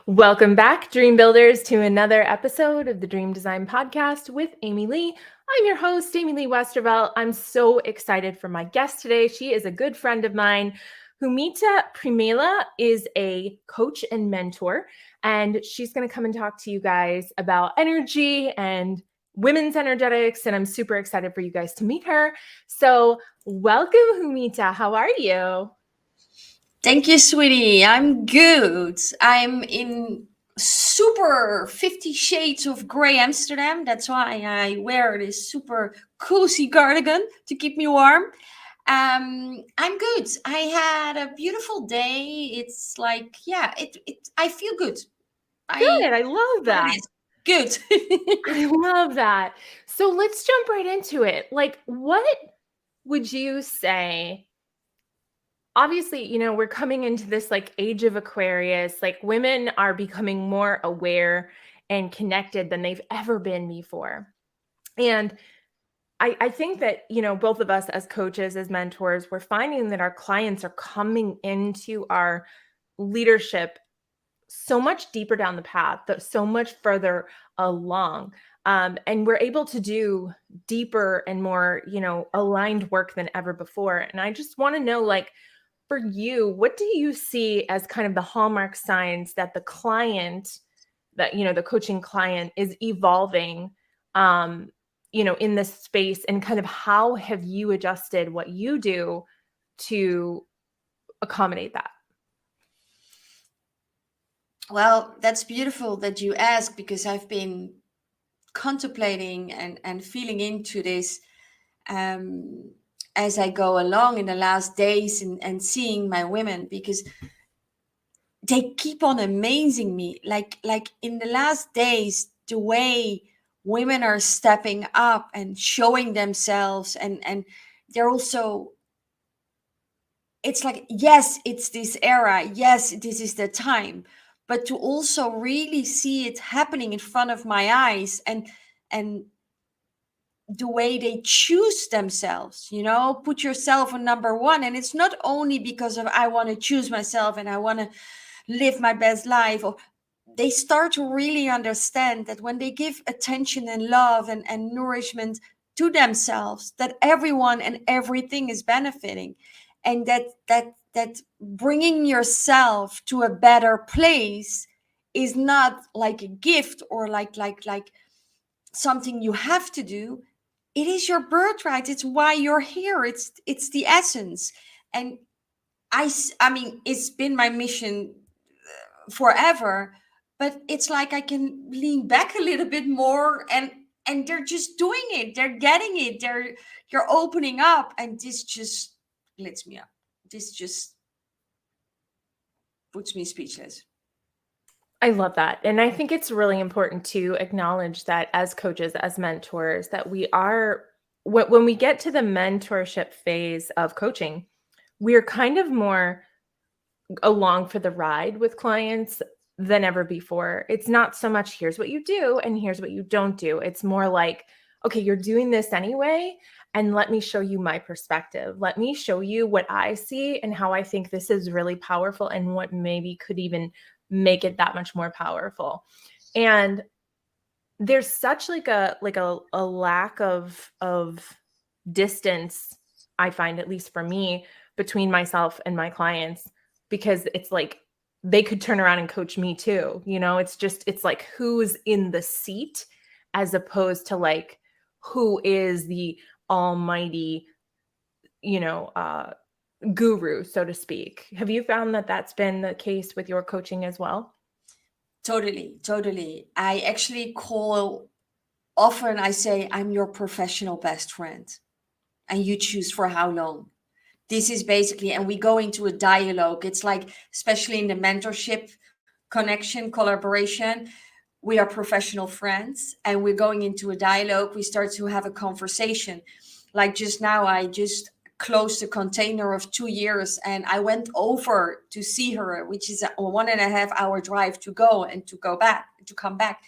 Welcome back, Dream Builders, to another episode of the Dream Design Podcast with Amy Lee. I'm your host, Amy Lee Westervelt. I'm so excited for my guest today. She is a good friend of mine. Humita Premmiela is a coach and mentor, and she's going to come and talk to you guys about energy and women's energetics, and I'm super excited for you guys to meet her. So welcome, Humita. How are you? Thank you, sweetie. I'm good. I'm in super 50 shades of gray Amsterdam. That's why I wear this super cozy cardigan to keep me warm. I'm good. I had a beautiful day. It's like, yeah, I feel good. Good. I love What that. it is. Good. I love that. So let's jump right into it. Like, what would you say? Obviously, we're coming into this like age of Aquarius. Like, women are becoming more aware and connected than they've ever been before. And I think that, both of us as coaches, as mentors, we're finding that our clients are coming into our leadership so much deeper down the path, so much further along. And we're able to do deeper and more, aligned work than ever before. And I just want to know, like, for you, what do you see as kind of the hallmark signs that the client, that, the coaching client is evolving, in this space, and kind of how have you adjusted what you do to accommodate that? Well, that's beautiful that you ask because I've been contemplating and feeling into this um, as I go along in the last days and seeing my women because they keep on amazing me. Like in the last days, the way women are stepping up and showing themselves and they're also, it's like, yes, it's this era, yes, this is the time, but to also really see it happening in front of my eyes and the way they choose themselves, put yourself on number one. And it's not only because of I want to choose myself and I want to live my best life, or they start to really understand that when they give attention and love and nourishment to themselves, that everyone and everything is benefiting, and that bringing yourself to a better place is not like a gift or like something you have to do. It is your birthright. It's why you're here. It's the essence. And I mean, it's been my mission forever, but it's like I can lean back a little bit more and they're just doing it. They're getting it. You're opening up, and this just lifts me up. This just puts me speechless. I love that. And I think it's really important to acknowledge that as coaches, as mentors, that we are, when we get to the mentorship phase of coaching, we're kind of more along for the ride with clients than ever before. It's not so much here's what you do and here's what you don't do. It's more like, okay, you're doing this anyway, and let me show you my perspective. Let me show you what I see and how I think this is really powerful and what maybe could even make it that much more powerful. And there's such like a lack of distance, I find, at least for me, between myself and my clients, because it's like they could turn around and coach me too. It's like who's in the seat as opposed to like who is the almighty, guru, so to speak. Have you found that that's been the case with your coaching as well? Totally. I actually call, often I say, I'm your professional best friend, and you choose for how long. This is basically, and we go into a dialogue. It's like, especially in the mentorship, connection, collaboration, we are professional friends and we're going into a dialogue. We start to have a conversation. Like just now, I just closed a container of 2 years and I went over to see her, which is a 1.5 hour drive to go and to go back, to come back.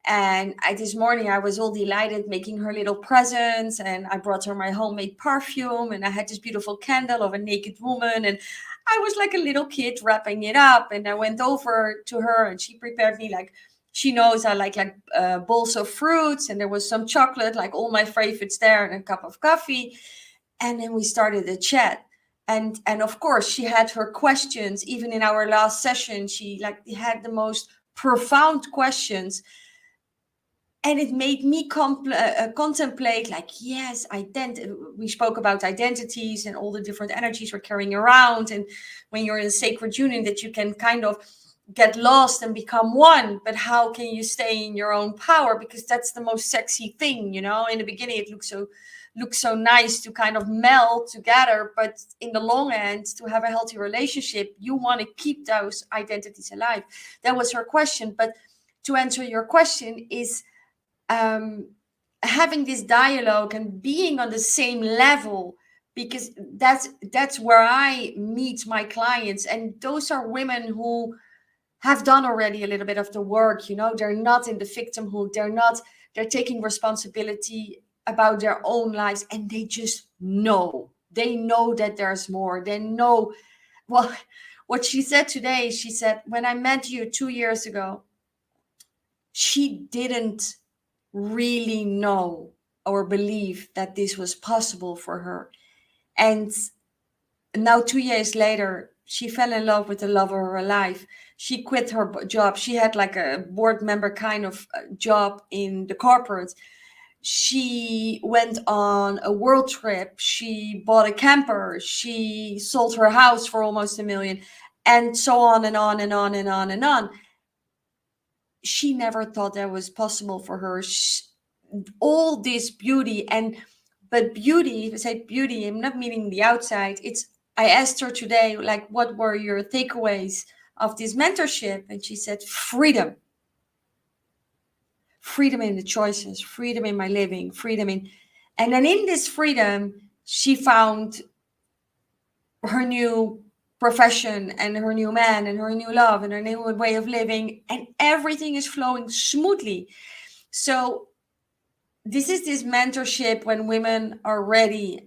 And this morning I was all delighted making her little presents, and I brought her my homemade perfume, and I had this beautiful candle of a naked woman, and I was like a little kid wrapping it up, and I went over to her, and she prepared me like she knows I like bowls of fruits, and there was some chocolate, like all my favorites there, and a cup of coffee, and then we started a chat. And of course, she had her questions. Even in our last session, she like had the most profound questions, and it made me contemplate, like, yes, we spoke about identities and all the different energies we're carrying around, and when you're in a sacred union, that you can kind of get lost and become one, but how can you stay in your own power? Because that's the most sexy thing, you know. In the beginning it looks so nice to kind of meld together, but in the long end, to have a healthy relationship, you want to keep those identities alive. That was her question. But to answer your question is, um, having this dialogue and being on the same level, because that's where I meet my clients, and those are women who have done already a little bit of the work. You know, they're not in the victimhood. They're taking responsibility about their own lives, and they just know. They know that there's more. They know. Well, what she said today, she said, when I met you 2 years ago, she didn't really know or believe that this was possible for her. And now 2 years later, she fell in love with the love of her life. She quit her job. She had like a board member kind of job in the corporate. She went on a world trip. She bought a camper. She sold her house for almost $1 million, and so on and on and on and on and on. She never thought that was possible for her. All this beauty, but beauty, if I say beauty, I'm not meaning the outside. I asked her today, like, what were your takeaways of this mentorship? And she said, freedom. Freedom in the choices, freedom in my living, and then in this freedom, she found her new profession and her new man and her new love and her new way of living, and everything is flowing smoothly. So this is this mentorship when women are ready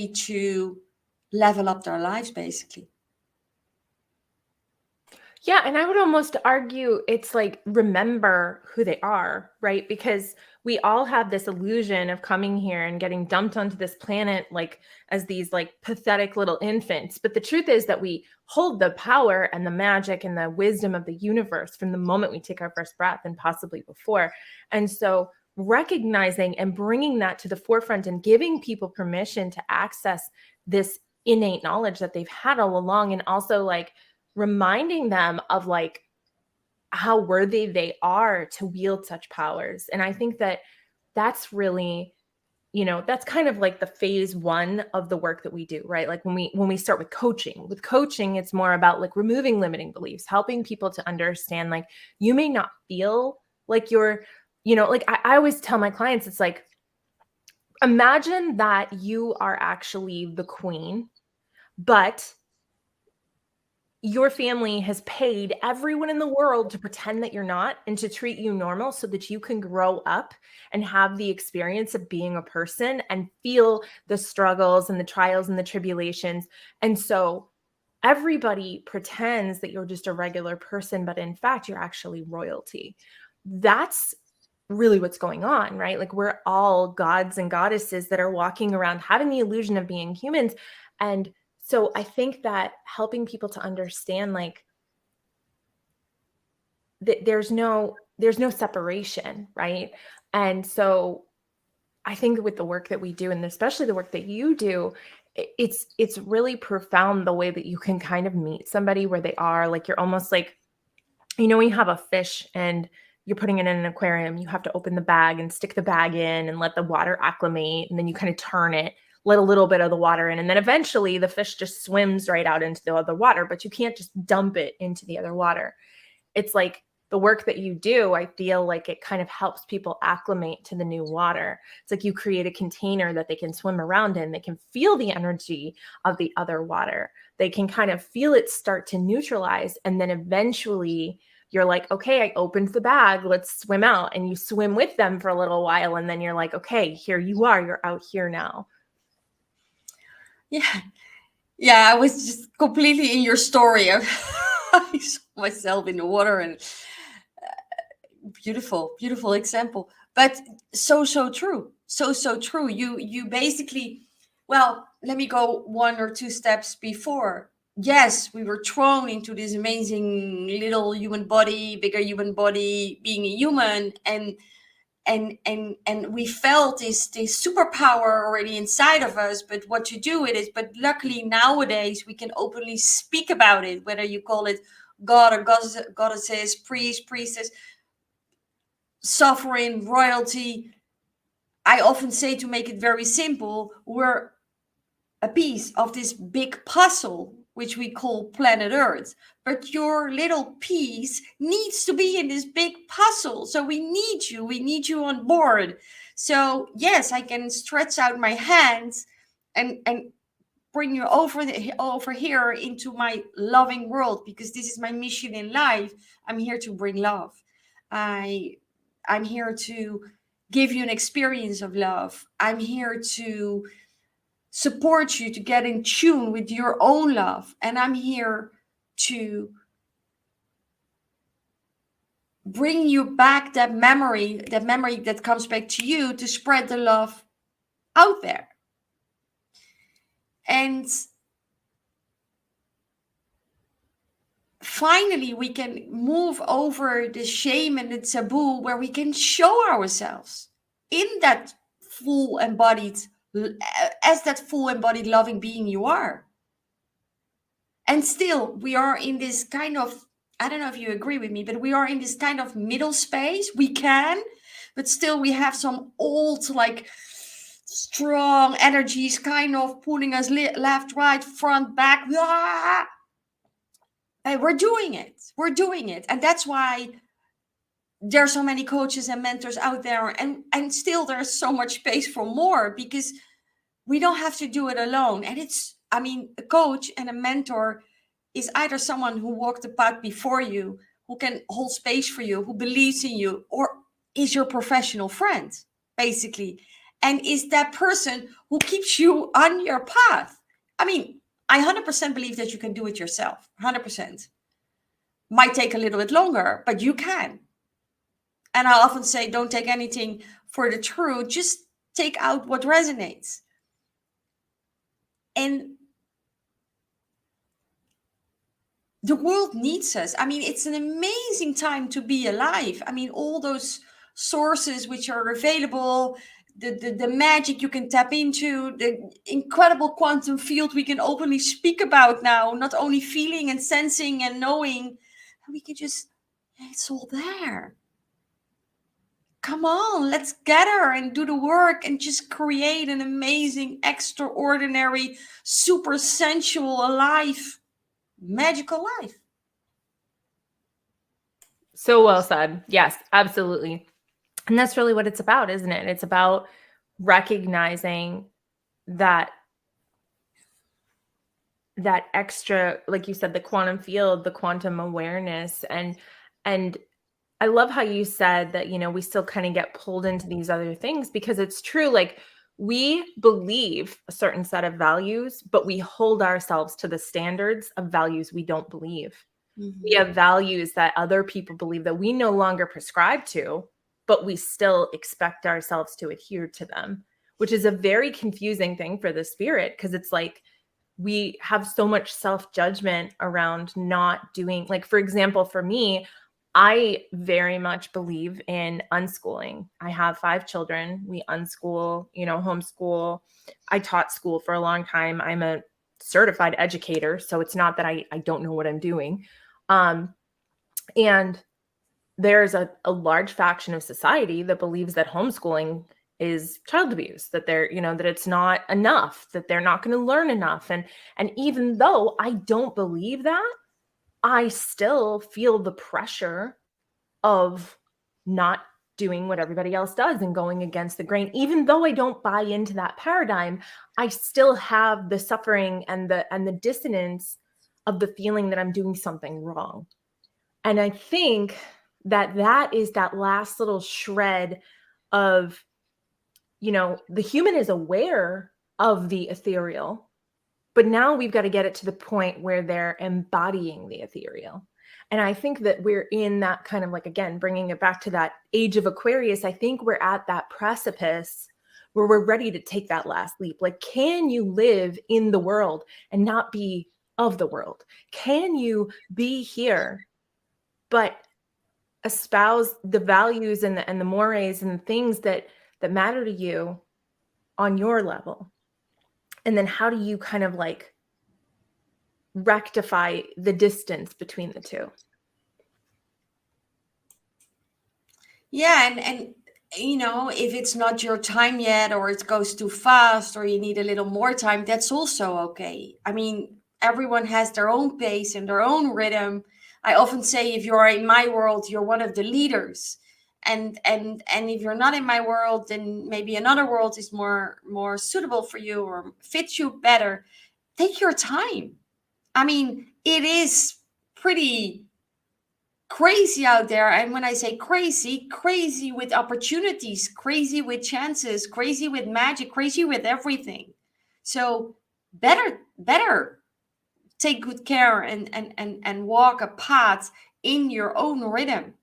to level up their lives, basically. Yeah, and I would almost argue it's like, remember who they are, right? Because we all have this illusion of coming here and getting dumped onto this planet like as these like pathetic little infants. But the truth is that we hold the power and the magic and the wisdom of the universe from the moment we take our first breath, and possibly before. And so recognizing and bringing that to the forefront and giving people permission to access this innate knowledge that they've had all along, and also like reminding them of like how worthy they are to wield such powers. And I think that that's really, that's kind of like the phase one of the work that we do, right? Like when we start with coaching, it's more about like removing limiting beliefs, helping people to understand, like, you may not feel like you're, like I always tell my clients, it's like, imagine that you are actually the queen, but your family has paid everyone in the world to pretend that you're not and to treat you normal so that you can grow up and have the experience of being a person and feel the struggles and the trials and the tribulations. And so everybody pretends that you're just a regular person, but in fact, you're actually royalty. That's really what's going on, right? Like, we're all gods and goddesses that are walking around having the illusion of being humans. And so I think that helping people to understand, like, that there's no separation, right? And so I think with the work that we do, and especially the work that you do, it's really profound the way that you can kind of meet somebody where they are. Like, you're almost like, when you have a fish and you're putting it in an aquarium, you have to open the bag and stick the bag in and let the water acclimate, and then you kind of turn it, let a little bit of the water in, and then eventually the fish just swims right out into the other water, but you can't just dump it into the other water. It's like the work that you do, I feel like it kind of helps people acclimate to the new water. It's like you create a container that they can swim around in. They can feel the energy of the other water. They can kind of feel it start to neutralize. And then eventually you're like, okay, I opened the bag, let's swim out. And you swim with them for a little while. And then you're like, okay, here you are, you're out here now. Yeah. Yeah, I was just completely in your story. I saw myself in the water, and beautiful, beautiful example. But so true. So true. You basically, well, let me go one or two steps before. Yes, we were thrown into this amazing little human body, bigger human body, being a human, and we felt this superpower already inside of us, but what to do with it. But luckily nowadays we can openly speak about it, whether you call it god or goddesses, priest, priestess, sovereign, royalty. I often say, to make it very simple, we're a piece of this big puzzle which we call planet Earth. But your little piece needs to be in this big puzzle. So we need you. We need you on board. So yes, I can stretch out my hands and bring you over here into my loving world, because this is my mission in life. I'm here to bring love. I I'm here to give you an experience of love. I'm here to support you to get in tune with your own love. And I'm here to bring you back that memory that comes back to you, to spread the love out there. And finally, we can move over the shame and the taboo, where we can show ourselves in that full embodied, as that full embodied loving being you are. And still, we are in this kind of, I don't know if you agree with me, but we are in this kind of middle space. We can, but still we have some old, like, strong energies kind of pulling us left, right, front, back. Ah! And we're doing it. We're doing it. And that's why there are so many coaches and mentors out there. And still there's so much space for more, because we don't have to do it alone. And it's, I mean, a coach and a mentor is either someone who walked the path before you, who can hold space for you, who believes in you, or is your professional friend, basically. And is that person who keeps you on your path. I mean, I 100% believe that you can do it yourself. 100%. Might take a little bit longer, but you can. And I often say, don't take anything for the truth, just take out what resonates. And the world needs us. I mean, it's an amazing time to be alive. I mean, all those sources which are available, the magic you can tap into, the incredible quantum field we can openly speak about now, not only feeling and sensing and knowing, we can just, it's all there. Come on, let's gather and do the work and just create an amazing, extraordinary, super sensual, alive, magical life. So well said. Yes, absolutely. And that's really what it's about, isn't it? It's about recognizing that extra, like you said, the quantum field, the quantum awareness. And I love how you said that, we still kind of get pulled into these other things, because it's true. Like, we believe a certain set of values, but we hold ourselves to the standards of values we don't believe. Mm-hmm. We have values that other people believe that we no longer prescribe to, but we still expect ourselves to adhere to them, which is a very confusing thing for the spirit, because it's like we have so much self-judgment around not doing, like, for example, for me, I very much believe in unschooling. I have 5 children. We unschool, homeschool. I taught school for a long time. I'm a certified educator, so it's not that I don't know what I'm doing. And there's a large faction of society that believes that homeschooling is child abuse, that that it's not enough, that they're not going to learn enough. And even though I don't believe that, I still feel the pressure of not doing what everybody else does and going against the grain. Even though I don't buy into that paradigm, I still have the suffering and the dissonance of the feeling that I'm doing something wrong. And I think that is that last little shred of, the human is aware of the ethereal, But now we've got to get it to the point where they're embodying the ethereal. And I think that we're in that kind of like, again, bringing it back to that age of Aquarius. I think we're at that precipice where we're ready to take that last leap. Like, can you live in the world and not be of the world? Can you be here, but espouse the values and the mores and the things that matter to you on your level? And then how do you kind of like rectify the distance between the two? Yeah, and you know, if it's not your time yet, or it goes too fast, or you need a little more time, that's also okay. I mean, everyone has their own pace and their own rhythm. I often say, if you're in my world, you're one of the leaders, and if you're not in my world, then maybe another world is more suitable for you or fits you better. Take your time. I mean, it is pretty crazy out there. And when I say crazy, crazy with opportunities, crazy with chances, crazy with magic, crazy with everything. So better take good care and walk a path in your own rhythm,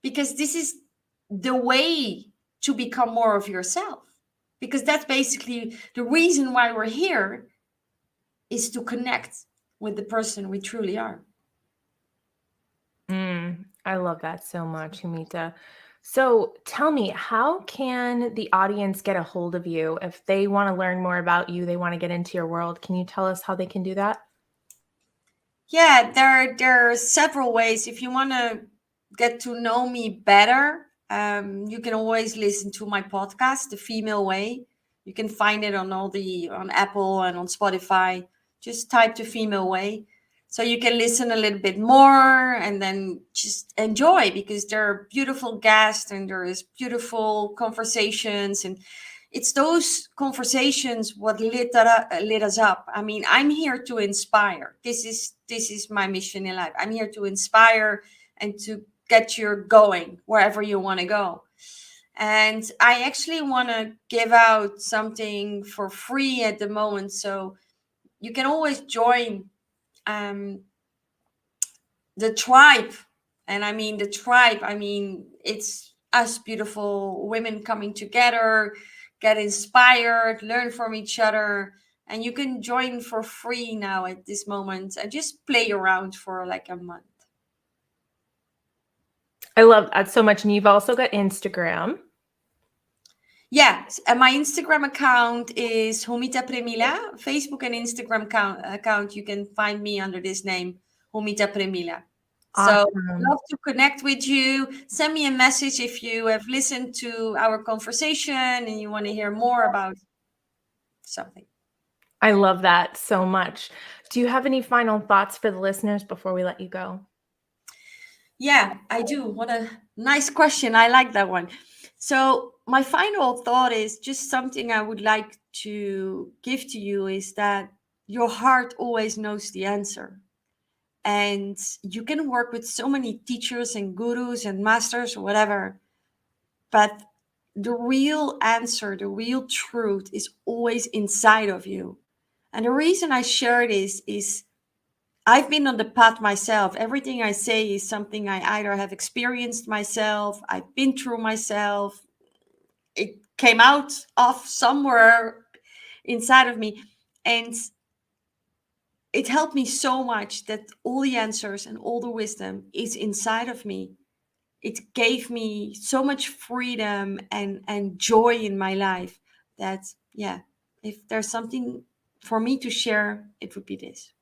because this is the way to become more of yourself. Because that's basically the reason why we're here, is to connect with the person we truly are. I love that so much, Humita. So tell me, how can the audience get a hold of you if they want to learn more about you? They want to get into your world. Can you tell us how they can do that? Yeah, there are several ways. If you want to get to know me better, you can always listen to my podcast, The Female Way. You can find it on on Apple and on Spotify. Just type The Female Way, so you can listen a little bit more and then just enjoy, because there are beautiful guests and there is beautiful conversations, and it's those conversations what lit us up. I mean, I'm here to inspire. This is my mission in life. I'm here to inspire and to get you going wherever you want to go. And I actually want to give out something for free at the moment, so you can always join um, the tribe. And I mean, the tribe, I mean, it's us beautiful women coming together, get inspired, learn from each other. And you can join for free now at this moment and just play around for like a month. I love that so much. And you've also got Instagram. Yeah, and my Instagram account is Humita Premmiela. Facebook and Instagram account, you can find me under this name, Humita Premmiela. So Awesome. love to connect with you. Send me a message if you have listened to our conversation and you want to hear more about something. I love that so much. Do you have any final thoughts for the listeners before we let you go? Yeah, I do. What a nice question. I like that one. So, my final thought is just something I would like to give to you, is that your heart always knows the answer. And you can work with so many teachers and gurus and masters or whatever, but the real answer, the real truth is always inside of you. And the reason I share this is I've been on the path myself. Everything I say is something I either have experienced myself, I've been through myself, it came out of somewhere inside of me. And it helped me so much that all the answers and all the wisdom is inside of me. It gave me so much freedom and joy in my life that, yeah, if there's something for me to share, it would be this.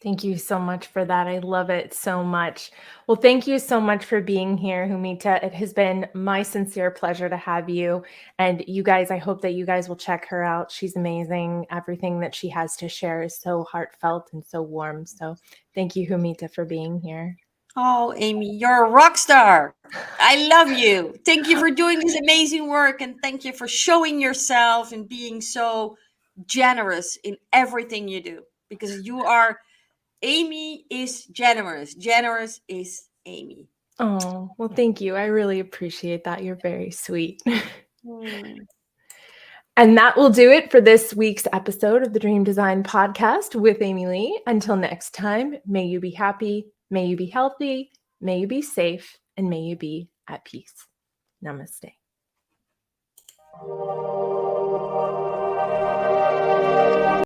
Thank you so much for that. I love it so much. Well, thank you so much for being here, Humita. It has been my sincere pleasure to have you. And you guys, I hope that you guys will check her out. She's amazing. Everything that she has to share is so heartfelt and so warm. So thank you, Humita, for being here. Oh, Amy, you're a rock star. I love you. Thank you for doing this amazing work, and thank you for showing yourself and being so generous in everything you do, because you are, Amy is generous. Generous is Amy. Oh, well, thank you. I really appreciate that. You're very sweet. Hmm. And that will do it for this week's episode of the Dream Design Podcast with Amy Lee. Until next time, may you be happy, may you be healthy, may you be safe, and may you be at peace. Namaste.